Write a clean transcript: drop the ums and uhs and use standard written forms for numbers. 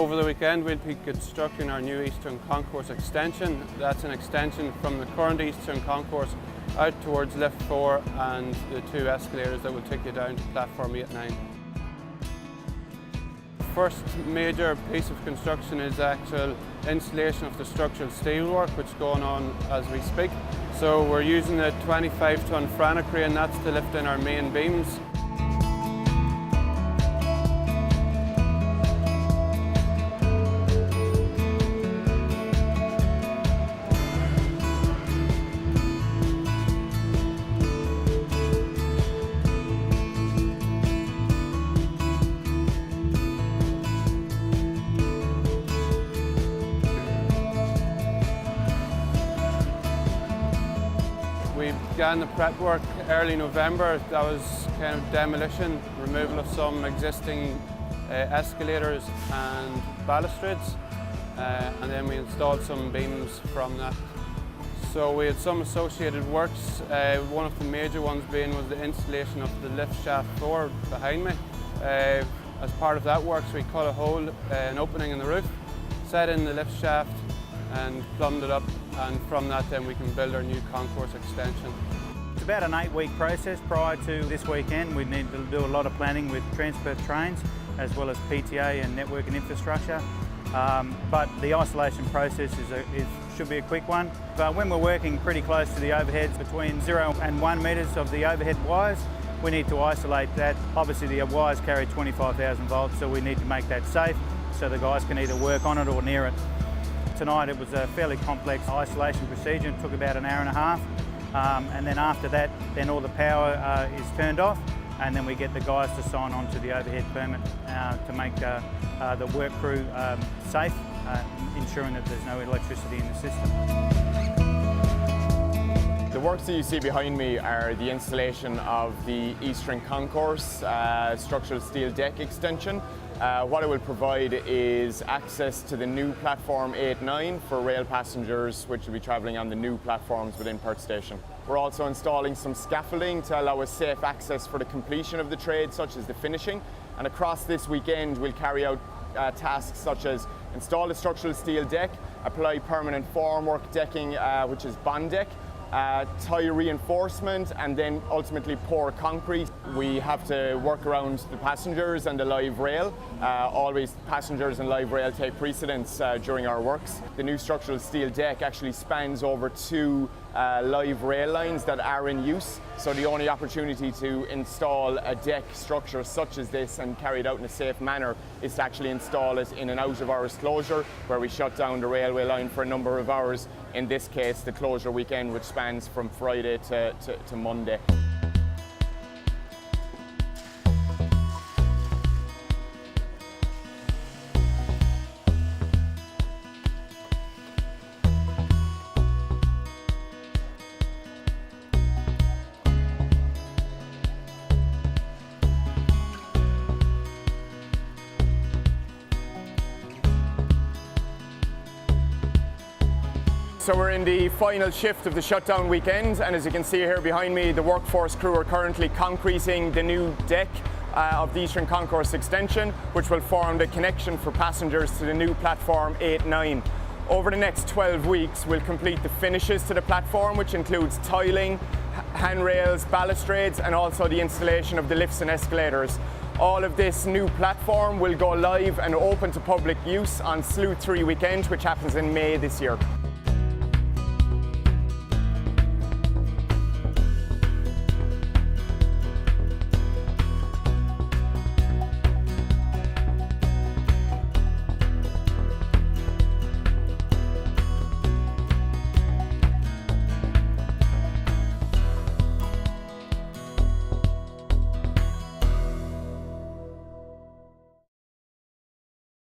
Over the weekend we'll be constructing our new Eastern Concourse extension. That's an extension from the current Eastern Concourse out towards lift 4 and the 2 escalators that will take you down to platform 8-9. The first major piece of construction is the actual installation of the structural steelwork, which is going on as we speak. So we're using a 25-ton Franna crane, that's to lift in our main beams. We began the prep work early November. That was kind of demolition, removal of some existing escalators and balustrades, and then we installed some beams from that. So we had some associated works, one of the major ones being was the installation of the lift shaft 4 behind me. As part of that works, we cut a hole, an opening in the roof, set in the lift shaft and plumbed it up, and from that then we can build our new concourse extension. It's about an 8-week process. Prior to this weekend we need to do a lot of planning with Transperth trains as well as PTA and network and infrastructure. But the isolation process should be a quick one. But when we're working pretty close to the overheads, between 0 and 1 metres of the overhead wires, we need to isolate that. Obviously the wires carry 25,000 volts, so we need to make that safe so the guys can either work on it or near it. Tonight it was a fairly complex isolation procedure. It took about an hour and a half, and then after that then all the power is turned off, and then we get the guys to sign on to the overhead permit to make the work crew safe, ensuring that there's no electricity in the system. The works that you see behind me are the installation of the Eastern Concourse structural steel deck extension. What it will provide is access to the new platform 8-9 for rail passengers which will be travelling on the new platforms within Perth Station. We're also installing some scaffolding to allow us safe access for the completion of the trade, such as the finishing. And across this weekend we'll carry out tasks such as install the structural steel deck, apply permanent formwork decking which is bond deck, tie reinforcement, and then ultimately pour concrete. We have to work around the passengers and the live rail. Always passengers and live rail take precedence during our works. The new structural steel deck actually spans over 2 live rail lines that are in use, so the only opportunity to install a deck structure such as this and carry it out in a safe manner is to actually install it in an out of hours closure where we shut down the railway line for a number of hours, in this case the closure weekend, which spans from Friday to Monday. So we're in the final shift of the shutdown weekend, and as you can see here behind me, the workforce crew are currently concreting the new deck of the Eastern Concourse extension, which will form the connection for passengers to the new platform 8-9. Over the next 12 weeks, we'll complete the finishes to the platform, which includes tiling, handrails, balustrades, and also the installation of the lifts and escalators. All of this new platform will go live and open to public use on Slough 3 weekend, which happens in May this year.